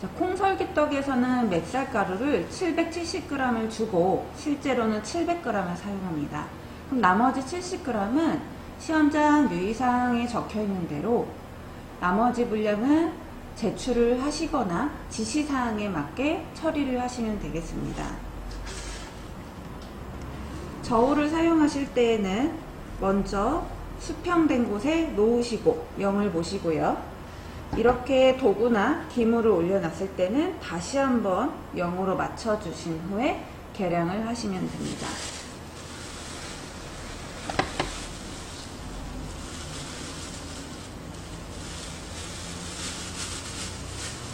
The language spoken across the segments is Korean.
자, 콩설기떡에서는 맵쌀가루를 770g을 주고 실제로는 700g을 사용합니다. 그럼 나머지 70g은 시험장 유의사항에 적혀있는 대로 나머지 분량은 제출을 하시거나 지시사항에 맞게 처리를 하시면 되겠습니다. 저울을 사용하실 때에는 먼저 수평된 곳에 놓으시고 0을 보시고요. 이렇게 도구나 기물을 올려놨을 때는 다시 한번 0으로 맞춰주신 후에 계량을 하시면 됩니다.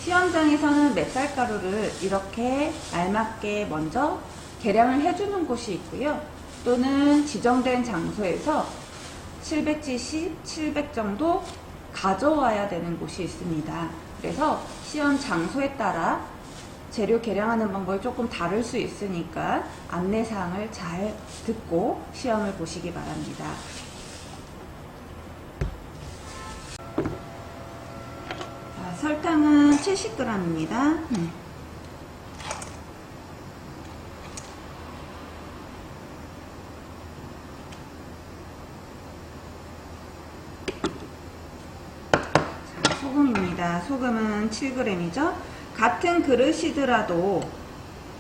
시험장에서는 맵쌀가루를 이렇게 알맞게 먼저 계량을 해주는 곳이 있고요. 또는 지정된 장소에서 770, 700 정도 가져와야 되는 곳이 있습니다. 그래서 시험 장소에 따라 재료 계량하는 방법이 조금 다를 수 있으니까 안내사항을 잘 듣고 시험을 보시기 바랍니다. 자, 설탕은 70g입니다. 소금입니다. 소금은 7g이죠. 같은 그릇이더라도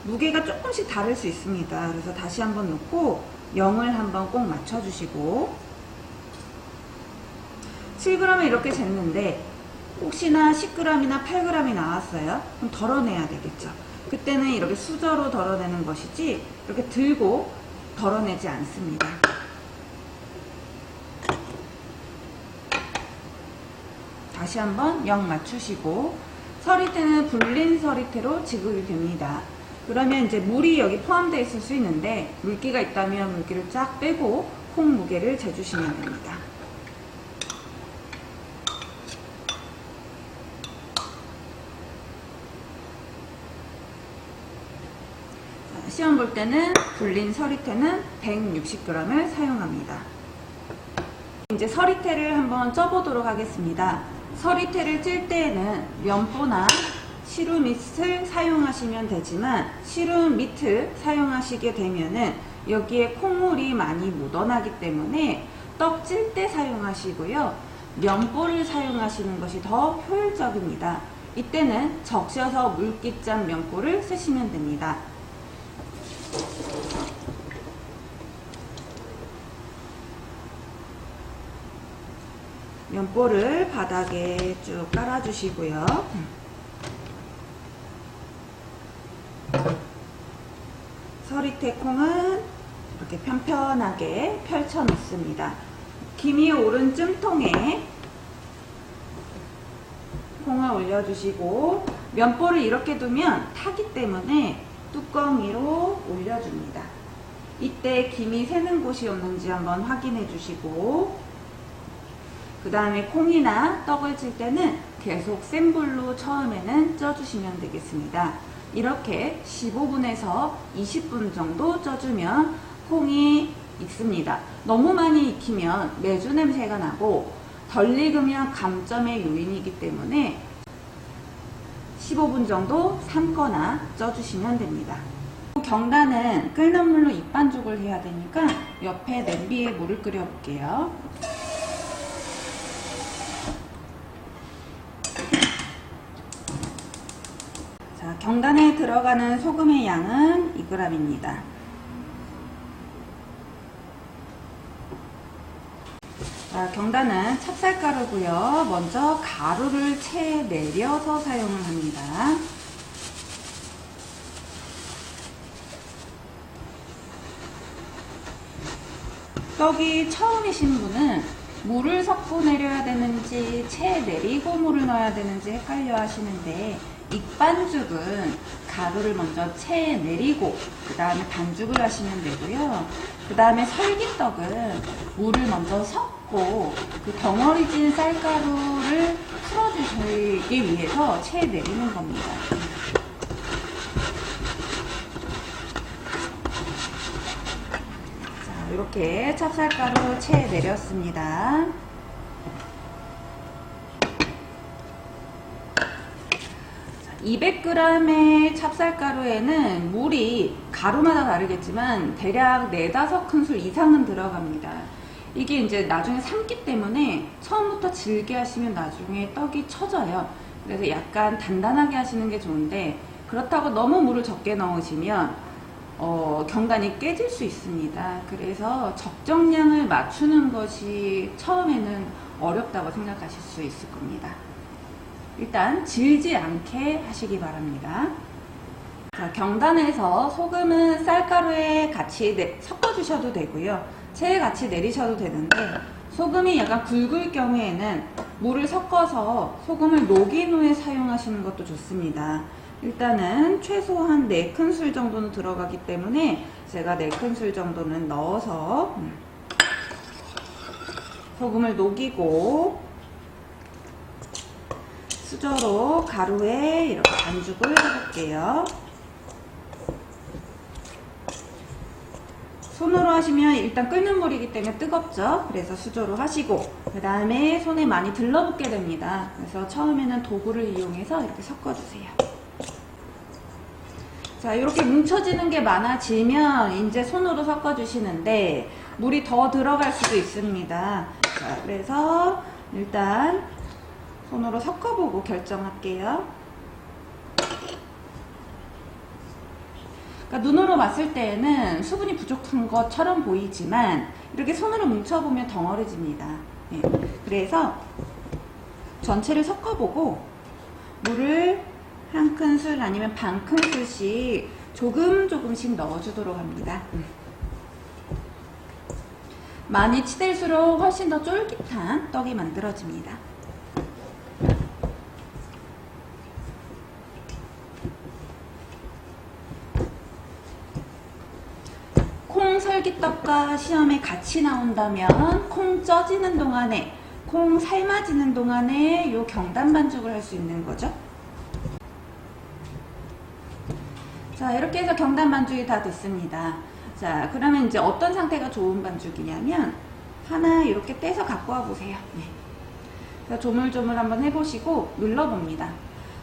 무게가 조금씩 다를 수 있습니다. 그래서 다시 한번 넣고 0을 한번 꼭 맞춰주시고 7g을 이렇게 쟀는데 혹시나 10g이나 8g이 나왔어요. 그럼 덜어내야 되겠죠. 그때는 이렇게 수저로 덜어내는 것이지 이렇게 들고 덜어내지 않습니다. 다시 한번 0 맞추시고 서리태는 불린 서리태로 지급이 됩니다. 그러면 이제 물이 여기 포함되어 있을 수 있는데 물기가 있다면 물기를 쫙 빼고 콩 무게를 재주시면 됩니다. 시험 볼 때는 불린 서리태는 160g을 사용합니다. 이제 서리태를 한번 쪄보도록 하겠습니다. 서리태를 찔 때에는 면보나 시루밑을 사용하시면 되지만 시루밑을 사용하시게 되면은 여기에 콩물이 많이 묻어나기 때문에 떡 찔 때 사용하시고요. 면보를 사용하시는 것이 더 효율적입니다. 이때는 적셔서 물기 짠 면보를 쓰시면 됩니다. 면보를 바닥에 쭉 깔아주시고요. 서리태 콩은 이렇게 편편하게 펼쳐 놓습니다. 김이 오른 찜통에 콩을 올려주시고 면보를 이렇게 두면 타기 때문에 뚜껑 위로 올려줍니다. 이때 김이 새는 곳이 없는지 한번 확인해 주시고 그 다음에 콩이나 떡을 칠 때는 계속 센 불로 처음에는 쪄주시면 되겠습니다. 이렇게 15분에서 20분 정도 쪄주면 콩이 익습니다. 너무 많이 익히면 메주 냄새가 나고 덜 익으면 감점의 요인이기 때문에 15분 정도 삶거나 쪄주시면 됩니다. 경단은 끓는 물로 입반죽을 해야 되니까 옆에 냄비에 물을 끓여 볼게요. 자, 경단에 들어가는 소금의 양은 2g입니다. 자, 경단은 찹쌀가루고요. 먼저 가루를 채 내려서 사용을 합니다. 떡이 처음이신 분은 물을 섞고 내려야 되는지 채 내리고 물을 넣어야 되는지 헷갈려 하시는데 익반죽은 가루를 먼저 채 내리고 그 다음에 반죽을 하시면 되고요. 그 다음에 설기떡은 물을 먼저 섞고 그 덩어리진 쌀가루를 풀어주시기 위해서 채 내리는 겁니다. 자, 이렇게 찹쌀가루 채 내렸습니다. 200g의 찹쌀가루에는 물이 가루마다 다르겠지만 대략 4-5큰술 이상은 들어갑니다. 이게 이제 나중에 삶기 때문에 처음부터 질게 하시면 나중에 떡이 처져요. 그래서 약간 단단하게 하시는 게 좋은데, 그렇다고 너무 물을 적게 넣으시면 경단이 깨질 수 있습니다. 그래서 적정량을 맞추는 것이 처음에는 어렵다고 생각하실 수 있을 겁니다. 일단 질지 않게 하시기 바랍니다. 자, 경단에서 소금은 쌀가루에 같이 섞어주셔도 되고요. 체에 같이 내리셔도 되는데, 소금이 약간 굵을 경우에는 물을 섞어서 소금을 녹인 후에 사용하시는 것도 좋습니다. 일단은 최소한 4큰술 정도는 들어가기 때문에 제가 4큰술 정도는 넣어서 소금을 녹이고 수저로 가루에 이렇게 반죽을 해볼게요. 손으로 하시면 일단 끓는 물이기 때문에 뜨겁죠. 그래서 수저로 하시고 그 다음에 손에 많이 들러붙게 됩니다. 그래서 처음에는 도구를 이용해서 이렇게 섞어주세요. 자, 이렇게 뭉쳐지는 게 많아지면 이제 손으로 섞어주시는데 물이 더 들어갈 수도 있습니다. 자, 그래서 일단 손으로 섞어보고 결정할게요. 그러니까 눈으로 봤을 때는 수분이 부족한 것처럼 보이지만 이렇게 손으로 뭉쳐보면 덩어리집니다. 네. 그래서 전체를 섞어보고 물을 1큰술 아니면 반큰술씩 조금씩 넣어주도록 합니다. 많이 치댈수록 훨씬 더 쫄깃한 떡이 만들어집니다. 콩 설기떡과 시험에 같이 나온다면 콩 쪄지는 동안에, 콩 삶아지는 동안에 요 경단 반죽을 할 수 있는 거죠. 자, 이렇게 해서 경단 반죽이 다 됐습니다. 자, 그러면 이제 어떤 상태가 좋은 반죽이냐면 하나 이렇게 떼서 갖고 와 보세요. 네. 그래서 조물조물 한번 해보시고 눌러봅니다.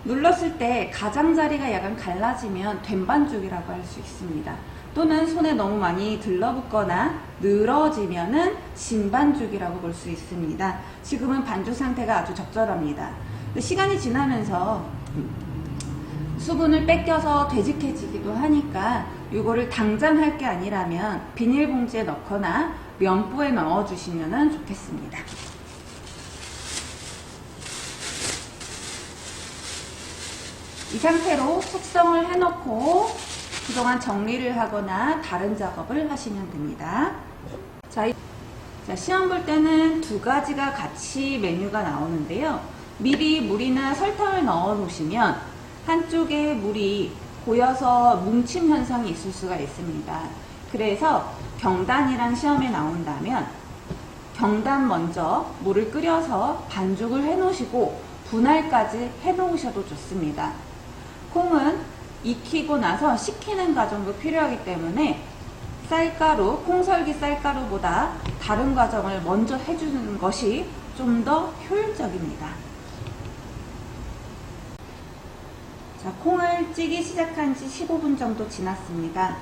눌렀을 때 가장자리가 약간 갈라지면 된 반죽이라고 할 수 있습니다. 또는 손에 너무 많이 들러붙거나 늘어지면은 진 반죽이라고 볼 수 있습니다. 지금은 반죽 상태가 아주 적절합니다. 시간이 지나면서 수분을 뺏겨서 되직해지기도 하니까 이거를 당장 할 게 아니라면 비닐봉지에 넣거나 면보에 넣어주시면 좋겠습니다. 이 상태로 숙성을 해놓고 그동안 정리를 하거나 다른 작업을 하시면 됩니다. 자, 시험 볼 때는 2가지가 같이 메뉴가 나오는데요. 미리 물이나 설탕을 넣어 놓으시면 한쪽에 물이 고여서 뭉침 현상이 있을 수가 있습니다. 그래서 경단이랑 시험에 나온다면 경단 먼저 물을 끓여서 반죽을 해 놓으시고 분할까지 해 놓으셔도 좋습니다. 콩은 익히고 나서 식히는 과정도 필요하기 때문에 쌀가루, 콩설기 쌀가루보다 다른 과정을 먼저 해주는 것이 좀 더 효율적입니다. 자, 콩을 찌기 시작한 지 15분 정도 지났습니다.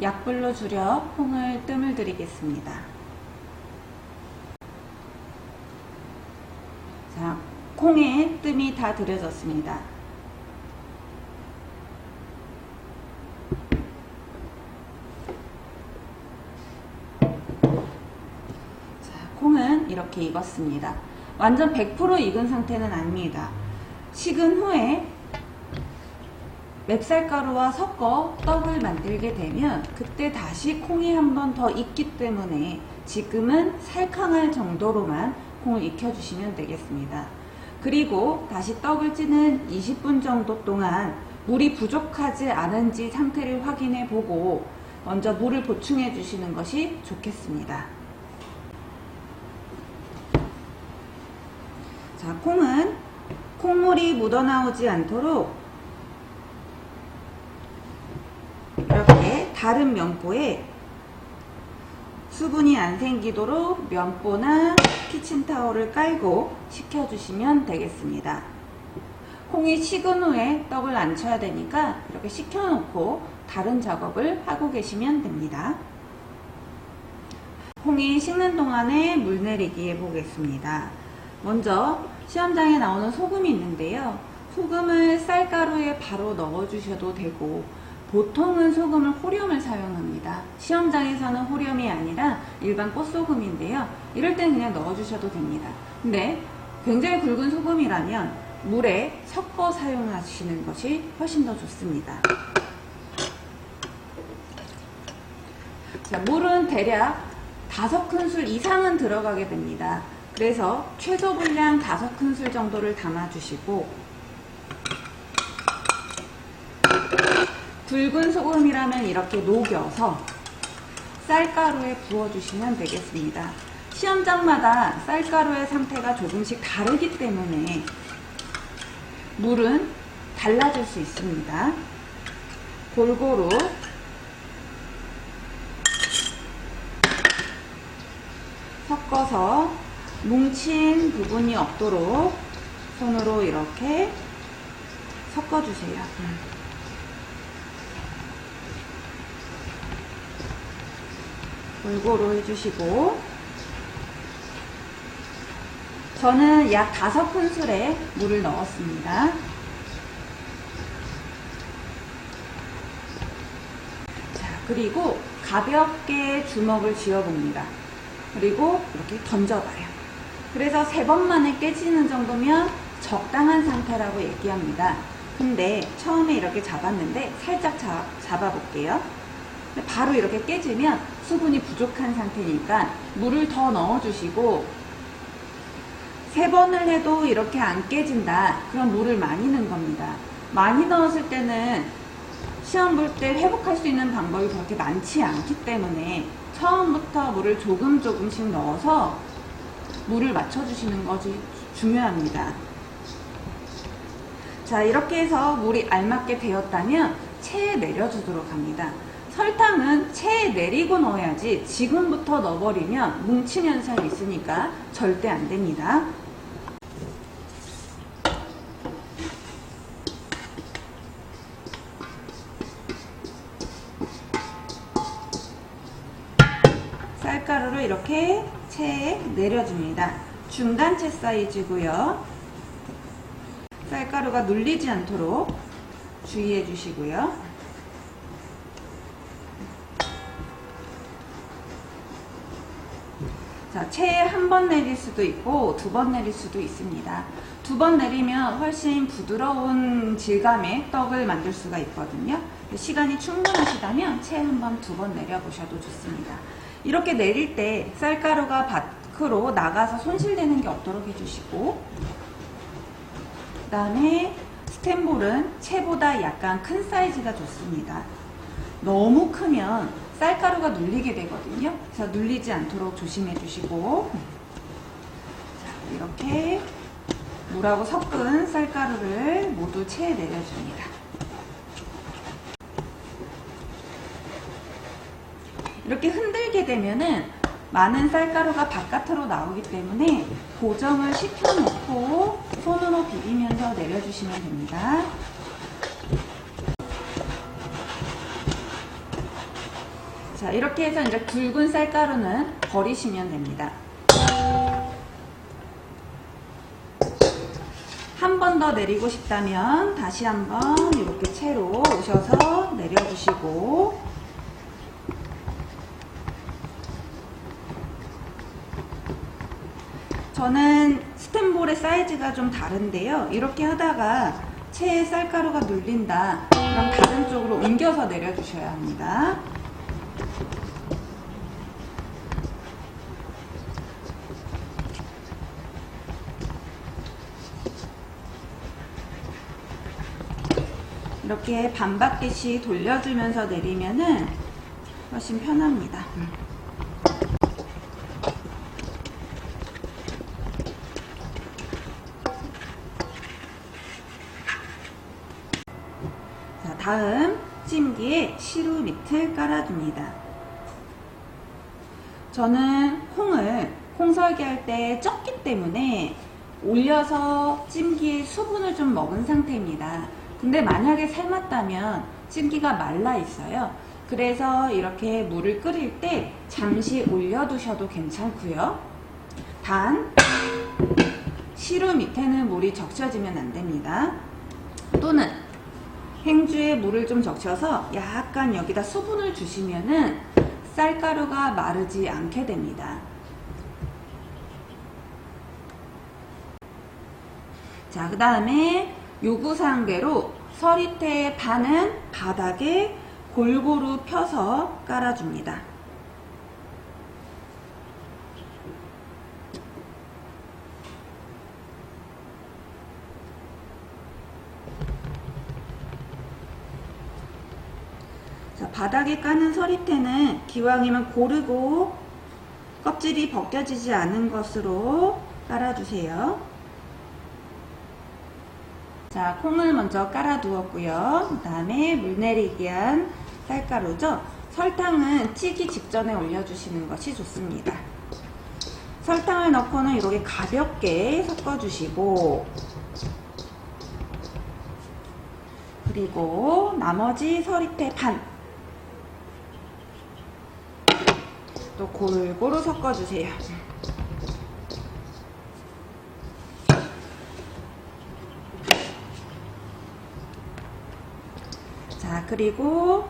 약불로 줄여 콩을 뜸을 들이겠습니다. 자, 콩에 뜸이 다 들여졌습니다. 자, 콩은 이렇게 익었습니다. 완전 100% 익은 상태는 아닙니다. 식은 후에 맵쌀가루와 섞어 떡을 만들게 되면 그때 다시 콩이 한 번 더 익기 때문에 지금은 살캉할 정도로만 콩을 익혀주시면 되겠습니다. 그리고 다시 떡을 찌는 20분 정도 동안 물이 부족하지 않은지 상태를 확인해 보고 먼저 물을 보충해 주시는 것이 좋겠습니다. 자, 콩은 콩물이 묻어나오지 않도록 이렇게 다른 면보에 수분이 안 생기도록 면보나 키친타올을 깔고 식혀주시면 되겠습니다. 콩이 식은 후에 떡을 안 쳐야 되니까 이렇게 식혀놓고 다른 작업을 하고 계시면 됩니다. 콩이 식는 동안에 물 내리기 해보겠습니다. 먼저 시험장에 나오는 소금이 있는데요. 소금을 쌀가루에 바로 넣어주셔도 되고, 보통은 소금을 호렴을 사용합니다. 시험장에서는 호렴이 아니라 일반 꽃소금인데요. 이럴 땐 그냥 넣어주셔도 됩니다. 근데 굉장히 굵은 소금이라면 물에 섞어 사용하시는 것이 훨씬 더 좋습니다. 자, 물은 대략 5큰술 이상은 들어가게 됩니다. 그래서 최소 분량 5큰술 정도를 담아주시고, 굵은 소금이라면 이렇게 녹여서 쌀가루에 부어주시면 되겠습니다. 시험장마다 쌀가루의 상태가 조금씩 다르기 때문에 물은 달라질 수 있습니다. 골고루 섞어서 뭉친 부분이 없도록 손으로 이렇게 섞어주세요. 골고루 해주시고, 저는 약 5큰술의 물을 넣었습니다. 자, 그리고 가볍게 주먹을 쥐어봅니다. 그리고 이렇게 던져봐요. 그래서 3번 만에 깨지는 정도면 적당한 상태라고 얘기합니다. 근데 처음에 이렇게 잡았는데 살짝 잡아볼게요. 바로 이렇게 깨지면 수분이 부족한 상태니까 물을 더 넣어주시고, 3번을 해도 이렇게 안 깨진다. 그럼 물을 많이 넣은 겁니다. 많이 넣었을 때는 시험 볼 때 회복할 수 있는 방법이 그렇게 많지 않기 때문에 처음부터 물을 조금씩 넣어서 물을 맞춰주시는 것이 중요합니다. 자, 이렇게 해서 물이 알맞게 되었다면 체에 내려주도록 합니다. 설탕은 체에 내리고 넣어야지 지금부터 넣어버리면 뭉친 현상이 있으니까 절대 안 됩니다. 쌀가루를 이렇게 체에 내려줍니다. 중간체 사이즈고요. 쌀가루가 눌리지 않도록 주의해 주시고요. 자, 체에 1번 내릴 수도 있고 2번 내릴 수도 있습니다. 2번 내리면 훨씬 부드러운 질감의 떡을 만들 수가 있거든요. 시간이 충분하시다면 체에 1번, 2번 내려보셔도 좋습니다. 이렇게 내릴 때 쌀가루가 밖으로 나가서 손실되는 게 없도록 해주시고, 그 다음에 스텐볼은 체보다 약간 큰 사이즈가 좋습니다. 너무 크면 쌀가루가 눌리게 되거든요. 그래서 눌리지 않도록 조심해 주시고, 자, 이렇게 물하고 섞은 쌀가루를 모두 체에 내려줍니다. 이렇게 흔들게 되면은 많은 쌀가루가 바깥으로 나오기 때문에 고정을 시켜놓고 손으로 비비면서 내려주시면 됩니다. 자, 이렇게 해서 이제 굵은 쌀가루는 버리시면 됩니다. 한 번 더 내리고 싶다면 다시 한번 이렇게 채로 오셔서 내려주시고, 저는 스텐볼의 사이즈가 좀 다른데요. 이렇게 하다가 체에 쌀가루가 눌린다. 그럼 다른 쪽으로 옮겨서 내려주셔야 합니다. 이렇게 반바퀴씩 돌려주면서 내리면은 훨씬 편합니다. 자, 다음 찜기에 시루 밑을 깔아줍니다. 저는 콩을 콩 설기할 때 쪘기 때문에 올려서 찜기에 수분을 좀 먹은 상태입니다. 근데 만약에 삶았다면 찜기가 말라 있어요. 그래서 이렇게 물을 끓일 때 잠시 올려두셔도 괜찮고요. 단 시루 밑에는 물이 적셔지면 안 됩니다. 또는 행주에 물을 좀 적셔서 약간 여기다 수분을 주시면은 쌀가루가 마르지 않게 됩니다. 자, 그 다음에 요구사항대로 서리태 반은 바닥에 골고루 펴서 깔아줍니다. 자, 바닥에 까는 서리태는 기왕이면 고르고 껍질이 벗겨지지 않은 것으로 깔아주세요. 자, 콩을 먼저 깔아 두었고요. 그 다음에 물 내리기 한 쌀가루죠. 설탕은 찌기 직전에 올려주시는 것이 좋습니다. 설탕을 넣고는 이렇게 가볍게 섞어주시고, 그리고 나머지 서리태 반 또 골고루 섞어주세요. 자, 그리고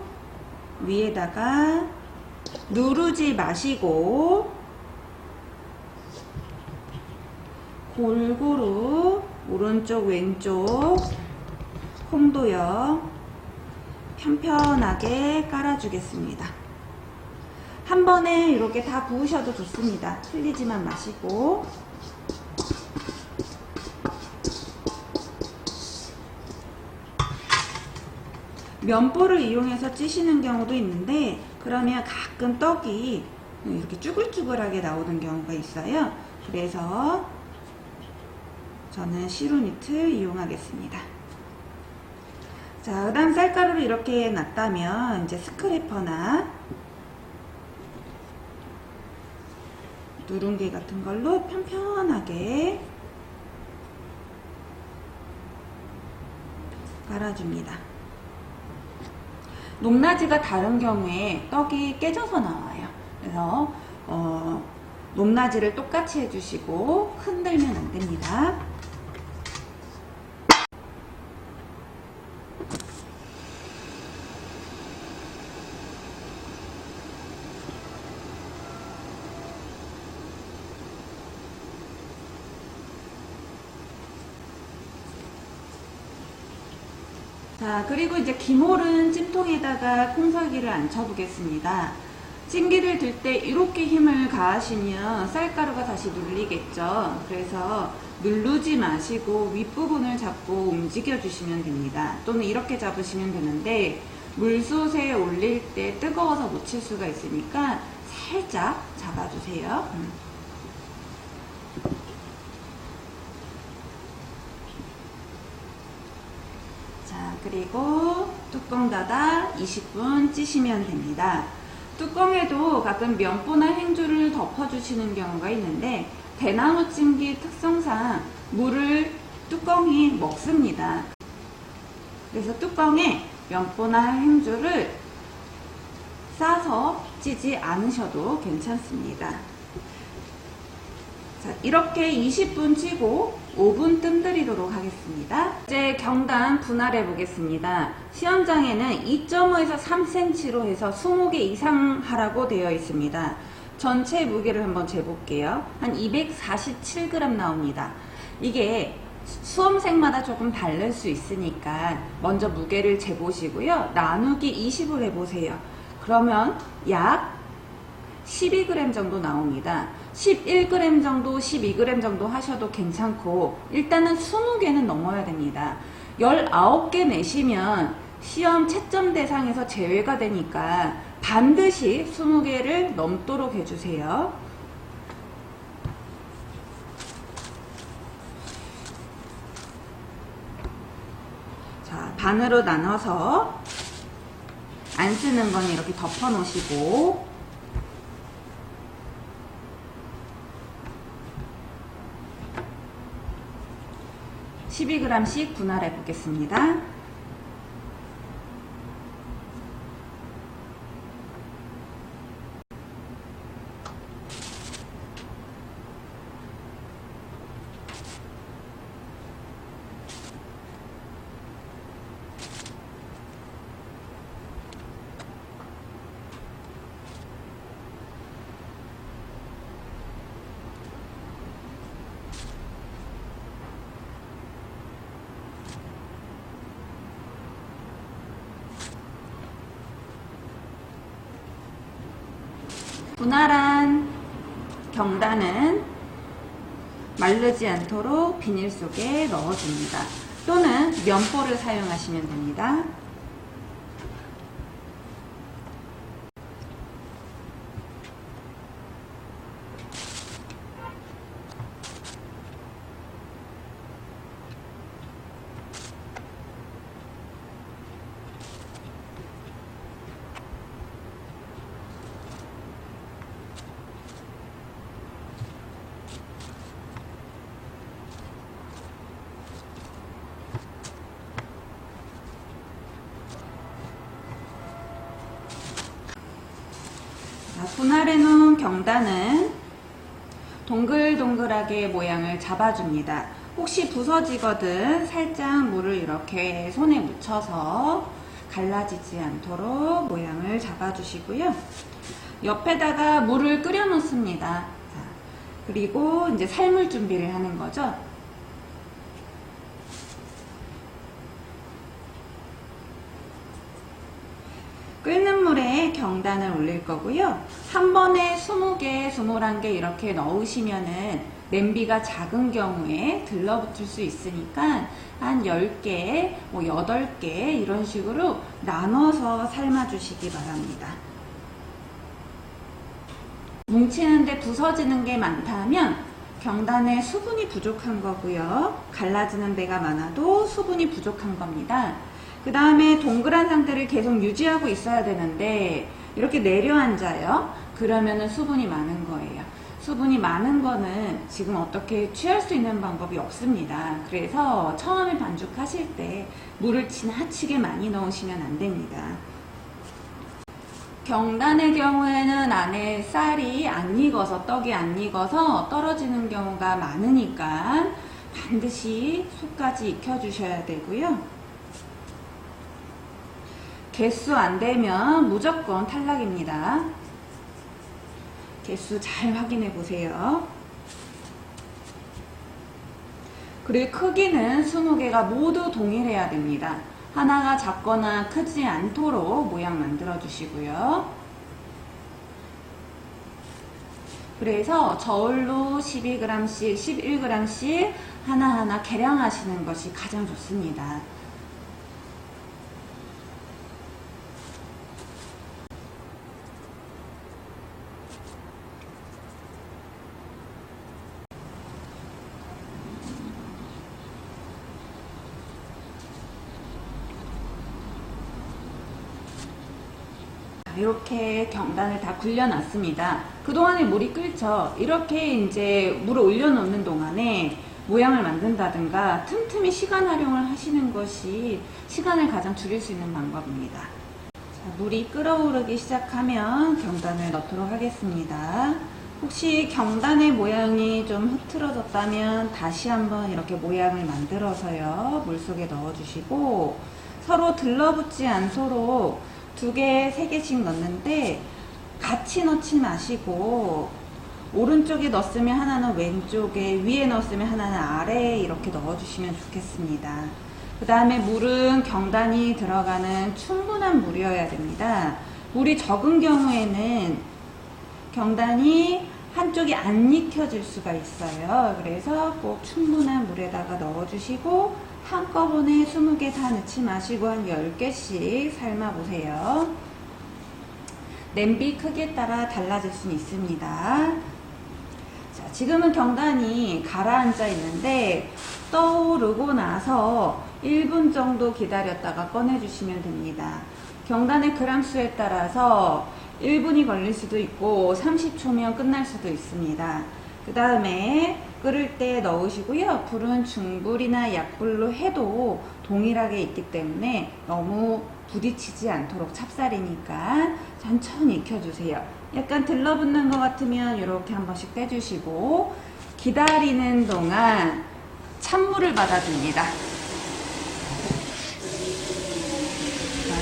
위에다가 누르지 마시고 골고루 오른쪽 왼쪽 콩도요 편편하게 깔아주겠습니다. 한 번에 이렇게 다 부으셔도 좋습니다. 흘리지만 마시고. 면보를 이용해서 찌시는 경우도 있는데 그러면 가끔 떡이 이렇게 쭈글쭈글하게 나오는 경우가 있어요. 그래서 저는 시루니트 이용하겠습니다. 자, 그 다음 쌀가루를 이렇게 놨다면 이제 스크래퍼나 누룽지 같은 걸로 편편하게 깔아줍니다. 높낮이가 다른 경우에 떡이 깨져서 나와요. 그래서 높낮이를 똑같이 해주시고 흔들면 안 됩니다. 자, 그리고 이제 기몰은 찜통에다가 콩설기를 앉혀보겠습니다. 찜기를 들 때 이렇게 힘을 가하시면 쌀가루가 다시 눌리겠죠. 그래서 누르지 마시고 윗부분을 잡고 움직여 주시면 됩니다. 또는 이렇게 잡으시면 되는데 물솥에 올릴 때 뜨거워서 묻힐 수가 있으니까 살짝 잡아주세요. 자, 그리고 뚜껑 닫아 20분 찌시면 됩니다. 뚜껑에도 가끔 면보나 행주를 덮어주시는 경우가 있는데 대나무 찜기 특성상 물을 뚜껑이 먹습니다. 그래서 뚜껑에 면보나 행주를 싸서 찌지 않으셔도 괜찮습니다. 자, 이렇게 20분 찌고 5분 뜸들이도록 하겠습니다. 이제 경단 분할해 보겠습니다. 시험장에는 2.5에서 3cm로 해서 20개 이상 하라고 되어 있습니다. 전체 무게를 한번 재볼게요. 한 247g 나옵니다. 이게 수험생마다 조금 다를 수 있으니까 먼저 무게를 재보시고요. 나누기 20을 해보세요. 그러면 약 12g 정도 나옵니다. 11g 정도, 12g 정도 하셔도 괜찮고 일단은 20개는 넘어야 됩니다. 19개 내시면 시험 채점 대상에서 제외가 되니까 반드시 20개를 넘도록 해주세요. 자, 반으로 나눠서 안 쓰는 건 이렇게 덮어 놓으시고 12g씩 분할해 보겠습니다. 분할한 경단은 마르지 않도록 비닐 속에 넣어줍니다. 또는 면보를 사용하시면 됩니다. 분할해 놓은 경단은 동글동글하게 모양을 잡아줍니다. 혹시 부서지거든 살짝 물을 이렇게 손에 묻혀서 갈라지지 않도록 모양을 잡아주시고요. 옆에다가 물을 끓여 놓습니다. 그리고 이제 삶을 준비를 하는 거죠. 끓는 물에 경단을 올릴 거고요. 한 번에 20개, 21개 이렇게 넣으시면은 냄비가 작은 경우에 들러붙을 수 있으니까 한 10개, 8개 이런 식으로 나눠서 삶아주시기 바랍니다. 뭉치는데 부서지는 게 많다면 경단에 수분이 부족한 거고요. 갈라지는 데가 많아도 수분이 부족한 겁니다. 그 다음에 동그란 상태를 계속 유지하고 있어야 되는데 이렇게 내려앉아요. 그러면은 수분이 많은 거예요. 수분이 많은 거는 지금 어떻게 취할 수 있는 방법이 없습니다. 그래서 처음에 반죽하실 때 물을 지나치게 많이 넣으시면 안 됩니다. 경단의 경우에는 안에 쌀이 안 익어서 떡이 안 익어서 떨어지는 경우가 많으니까 반드시 속까지 익혀주셔야 되고요. 개수 안 되면 무조건 탈락입니다. 개수 잘 확인해 보세요. 그리고 크기는 20개가 모두 동일해야 됩니다. 하나가 작거나 크지 않도록 모양 만들어 주시고요. 그래서 저울로 12g씩, 11g씩 하나하나 계량하시는 것이 가장 좋습니다. 이렇게 경단을 다 굴려놨습니다. 그동안에 물이 끓죠. 이렇게 이제 물을 올려놓는 동안에 모양을 만든다든가 틈틈이 시간 활용을 하시는 것이 시간을 가장 줄일 수 있는 방법입니다. 자, 물이 끓어오르기 시작하면 경단을 넣도록 하겠습니다. 혹시 경단의 모양이 좀 흐트러졌다면 다시 한번 이렇게 모양을 만들어서요. 물속에 넣어주시고 서로 들러붙지 않도록 2개, 3개씩 넣는데 같이 넣지 마시고 오른쪽에 넣었으면 하나는 왼쪽에, 위에 넣었으면 하나는 아래에 이렇게 넣어주시면 좋겠습니다. 그 다음에 물은 경단이 들어가는 충분한 물이어야 됩니다. 물이 적은 경우에는 경단이 한쪽이 안 익혀질 수가 있어요. 그래서 꼭 충분한 물에다가 넣어주시고 한꺼번에 20개 다 넣지 마시고 한 10개씩 삶아 보세요. 냄비 크기에 따라 달라질 수는 있습니다. 자, 지금은 경단이 가라앉아 있는데 떠오르고 나서 1분 정도 기다렸다가 꺼내주시면 됩니다. 경단의 그람수에 따라서 1분이 걸릴 수도 있고 30초면 끝날 수도 있습니다. 그 다음에 끓을 때 넣으시고요. 불은 중불이나 약불로 해도 동일하게 있기 때문에 너무 부딪히지 않도록, 찹쌀이니까 천천히 익혀주세요. 약간 들러붙는 것 같으면 이렇게 한 번씩 빼주시고, 기다리는 동안 찬물을 받아줍니다. 자,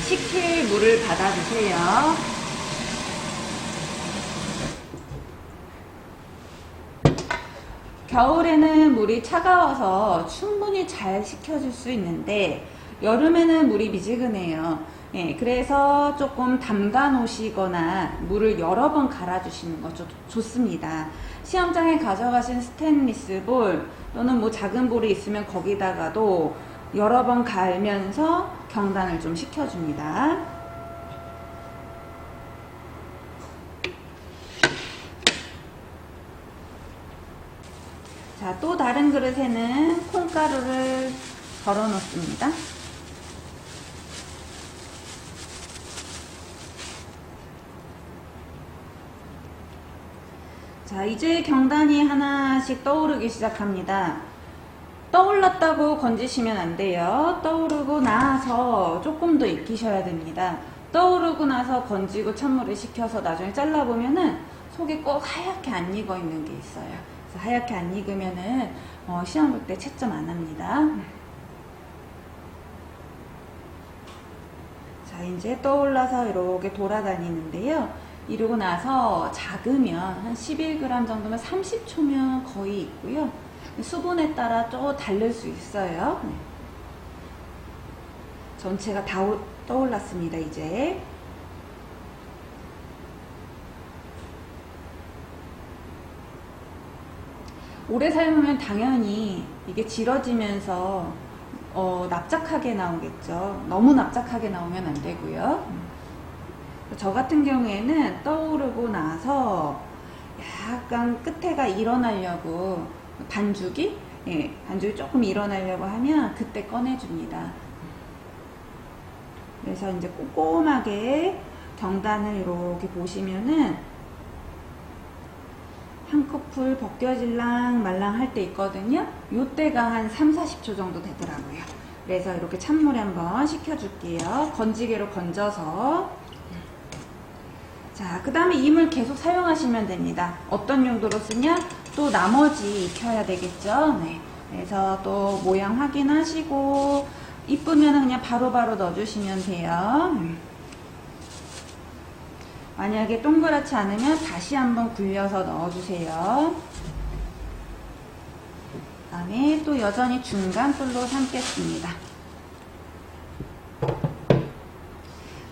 식힐 물을 받아주세요. 겨울에는 물이 차가워서 충분히 잘 식혀줄 수 있는데 여름에는 물이 미지근해요. 예, 그래서 조금 담가 놓으시거나 물을 여러 번 갈아주시는 거 좋습니다. 시험장에 가져가신 스테인리스 볼 또는 뭐 작은 볼이 있으면 거기다가도 여러 번 갈면서 경단을 좀 식혀줍니다. 자, 또 다른 그릇에는 콩가루를 덜어 놓습니다. 자, 이제 경단이 하나씩 떠오르기 시작합니다. 떠올랐다고 건지시면 안 돼요. 떠오르고 나서 조금 더 익히셔야 됩니다. 떠오르고 나서 건지고 찬물을 식혀서 나중에 잘라보면은 속이 꼭 하얗게 안 익어 있는 게 있어요. 그래서 하얗게 안 익으면은 시험 볼 때 채점 안 합니다. 자, 이제 떠올라서 이렇게 돌아다니는데요. 이러고 나서 작으면 한 11g 정도면 30초면 거의 있고요. 수분에 따라 또 다를 수 있어요. 네. 전체가 다 떠올랐습니다. 이제 오래 삶으면 당연히 이게 질어지면서 납작하게 나오겠죠. 너무 납작하게 나오면 안 되고요. 저 같은 경우에는 떠오르고 나서 약간 끝에가 일어나려고 반죽이 조금 일어나려고 하면 그때 꺼내줍니다. 그래서 이제 꼼꼼하게 경단을 이렇게 보시면은 한 커플 벗겨질랑 말랑 할 때 있거든요. 요때가 한 3-40초 정도 되더라고요. 그래서 이렇게 찬물에 한번 식혀줄게요. 건지개로 건져서. 자, 그 다음에 이 물 계속 사용하시면 됩니다. 어떤 용도로 쓰냐? 또 나머지 익혀야 되겠죠. 네. 그래서 또 모양 확인하시고 이쁘면 그냥 바로바로 넣어주시면 돼요. 만약에 동그랗지 않으면 다시 한번 굴려서 넣어주세요. 그 다음에 또 여전히 중간 불로 삶겠습니다.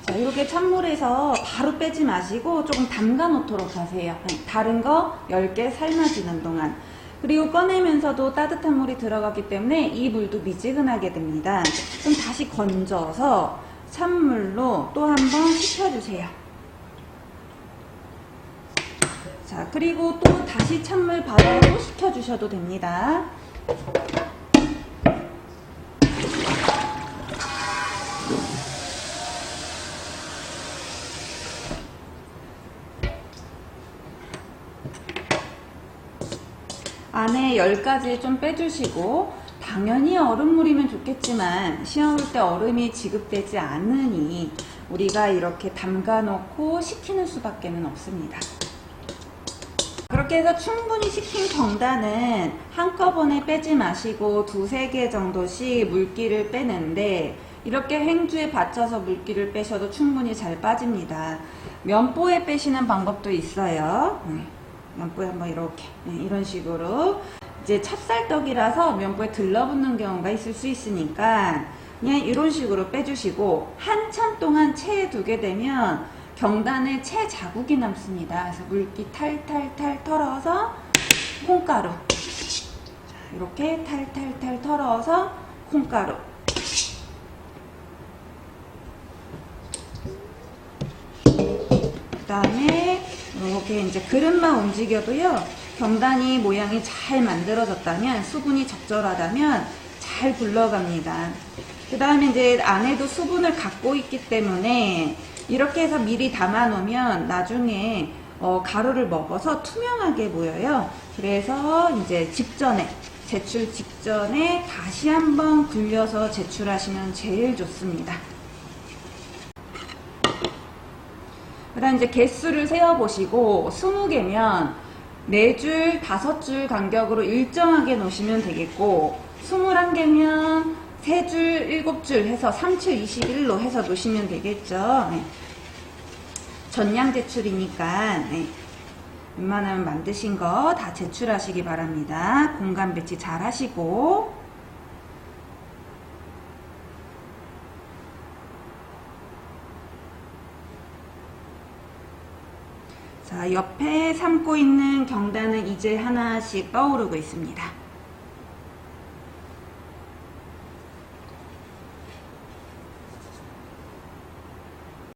자, 이렇게 찬물에서 바로 빼지 마시고 조금 담가 놓도록 하세요. 다른 거 10개 삶아지는 동안. 그리고 꺼내면서도 따뜻한 물이 들어갔기 때문에 이 물도 미지근하게 됩니다. 그럼 다시 건져서 찬물로 또 한 번 식혀주세요. 자, 그리고 또 다시 찬물 받아서 식혀주셔도 됩니다. 안에 10가지 좀 빼주시고, 당연히 얼음물이면 좋겠지만 시험 볼 때 얼음이 지급되지 않으니 우리가 이렇게 담가 놓고 식히는 수밖에 없습니다. 그렇게 해서 충분히 식힌 경단은 한꺼번에 빼지 마시고 2-3개 정도씩 물기를 빼는데, 이렇게 행주에 받쳐서 물기를 빼셔도 충분히 잘 빠집니다. 면보에 빼시는 방법도 있어요. 면보에 한번 이렇게 이런 식으로, 이제 찹쌀떡이라서 면보에 들러붙는 경우가 있을 수 있으니까 그냥 이런 식으로 빼주시고, 한참 동안 체에 두게 되면 경단에 채 자국이 남습니다. 그래서 물기 탈탈탈 털어서 콩가루, 자, 이렇게 탈탈탈 털어서 콩가루, 그 다음에 이렇게 이제 그릇만 움직여도요, 경단이 모양이 잘 만들어졌다면, 수분이 적절하다면 잘 굴러갑니다. 그 다음에 이제 안에도 수분을 갖고 있기 때문에 이렇게 해서 미리 담아 놓으면 나중에 가루를 먹어서 투명하게 보여요. 그래서 이제 제출 직전에 다시 한번 굴려서 제출하시면 제일 좋습니다. 그 다음 이제 개수를 세어보시고 20개면 4줄, 5줄 간격으로 일정하게 놓으시면 되겠고 21개면 3줄, 7줄 해서 3칠 21로 해서 놓으시면 되겠죠. 네. 전량 제출이니까 네. 웬만하면 만드신 거 다 제출하시기 바랍니다. 공간 배치 잘 하시고 자, 옆에 삶고 있는 경단은 이제 하나씩 떠오르고 있습니다.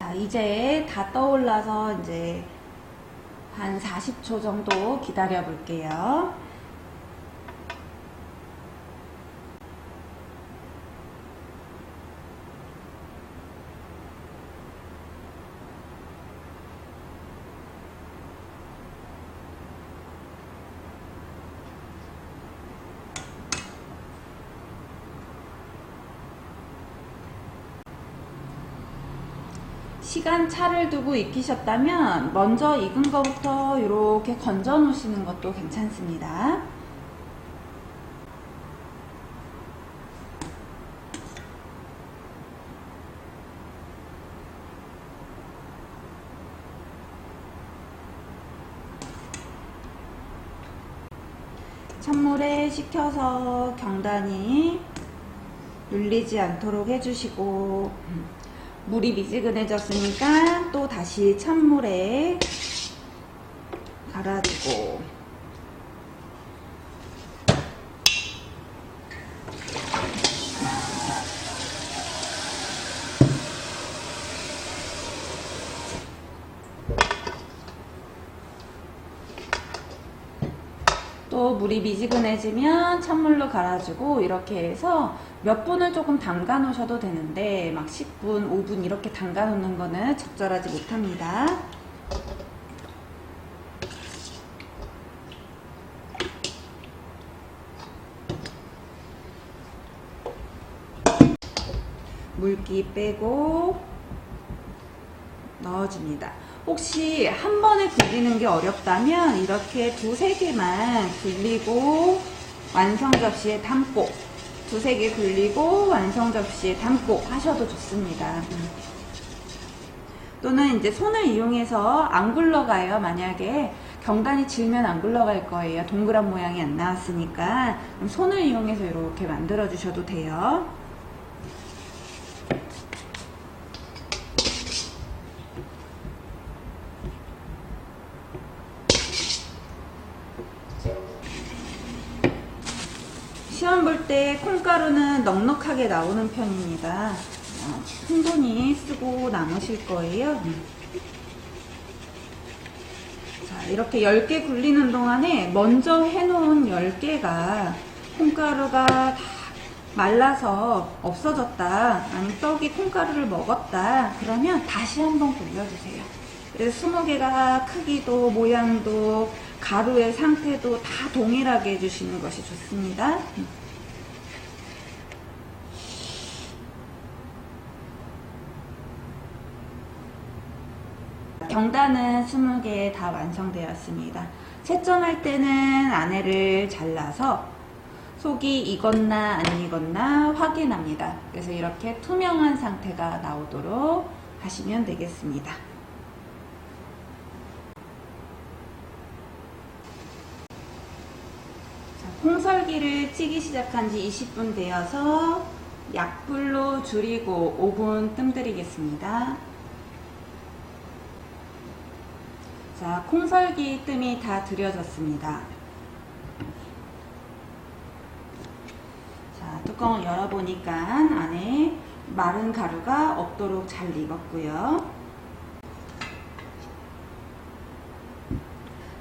자, 이제 다 떠올라서 이제 한 40초 정도 기다려 볼게요. 시간 차를 두고 익히셨다면 먼저 익은 거부터 이렇게 건져 놓으시는 것도 괜찮습니다. 찬물에 식혀서 경단이 눌리지 않도록 해주시고 물이 미지근해졌으니까 또 다시 찬물에 갈아주고 또 물이 미지근해지면 찬물로 갈아주고 이렇게 해서 몇 분을 조금 담가 놓으셔도 되는데 막 10분, 5분 이렇게 담가 놓는 거는 적절하지 못합니다. 물기 빼고 넣어줍니다. 혹시 한 번에 굴리는 게 어렵다면 이렇게 2-3개만 굴리고 완성 접시에 담고 2-3개 굴리고 완성 접시에 담고 하셔도 좋습니다. 또는 이제 손을 이용해서 안 굴러가요. 만약에 경단이 질면 안 굴러갈 거예요. 동그란 모양이 안 나왔으니까 그럼 손을 이용해서 이렇게 만들어 주셔도 돼요. 시험 볼 때 콩가루는 넉넉하게 나오는 편입니다. 충분히 쓰고 남으실 거예요. 자, 이렇게 10개 굴리는 동안에 먼저 해놓은 10개가 콩가루가 다 말라서 없어졌다, 아니면 떡이 콩가루를 먹었다, 그러면 다시 한번 굴려주세요. 그래서 20개가 크기도 모양도 가루의 상태도 다 동일하게 해주시는 것이 좋습니다. 경단은 20개 다 완성되었습니다. 채점할 때는 안에를 잘라서 속이 익었나 안 익었나 확인합니다. 그래서 이렇게 투명한 상태가 나오도록 하시면 되겠습니다. 콩설기를 찌기 시작한 지 20분 되어서 약불로 줄이고 5분 뜸들이겠습니다. 자, 콩설기 뜸이 다 들여졌습니다. 자, 뚜껑을 열어보니까 안에 마른 가루가 없도록 잘 익었고요.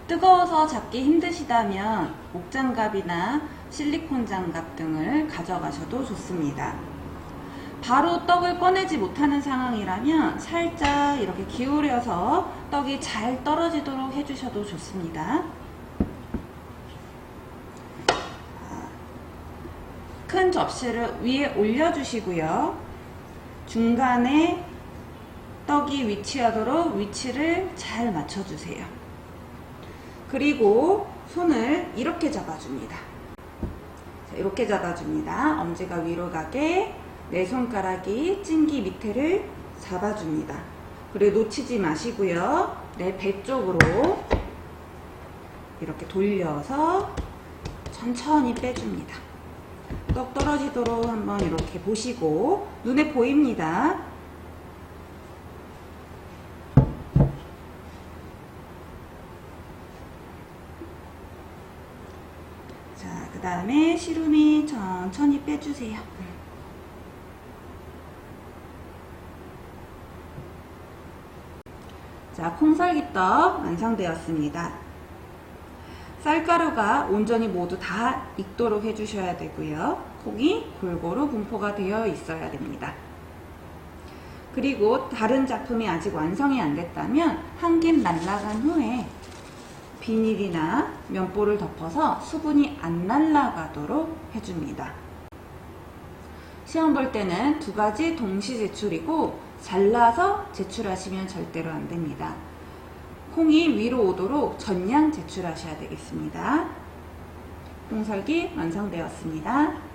뜨거워서 잡기 힘드시다면 목장갑이나 실리콘 장갑 등을 가져가셔도 좋습니다. 바로 떡을 꺼내지 못하는 상황이라면 살짝 이렇게 기울여서 떡이 잘 떨어지도록 해주셔도 좋습니다. 큰 접시를 위에 올려주시고요. 중간에 떡이 위치하도록 위치를 잘 맞춰주세요. 그리고 손을 이렇게 잡아줍니다. 자, 이렇게 잡아줍니다. 엄지가 위로 가게 내 손가락이 찜기 밑에를 잡아줍니다. 그리고 놓치지 마시고요. 내 배 쪽으로 이렇게 돌려서 천천히 빼줍니다. 떡 떨어지도록 한번 이렇게 보시고 눈에 보입니다. 자, 그 다음에 시루미 천천히 빼주세요. 자, 콩설기떡 완성되었습니다. 쌀가루가 온전히 모두 다 익도록 해주셔야 되고요. 콩이 골고루 분포가 되어 있어야 됩니다. 그리고 다른 작품이 아직 완성이 안 됐다면 한 김 날아간 후에 비닐이나 면보를 덮어서 수분이 안 날아가도록 해줍니다. 시험 볼 때는 두 가지 동시 제출이고 잘라서 제출하시면 절대로 안 됩니다. 콩이 위로 오도록 전량 제출하셔야 되겠습니다. 콩설기 완성되었습니다.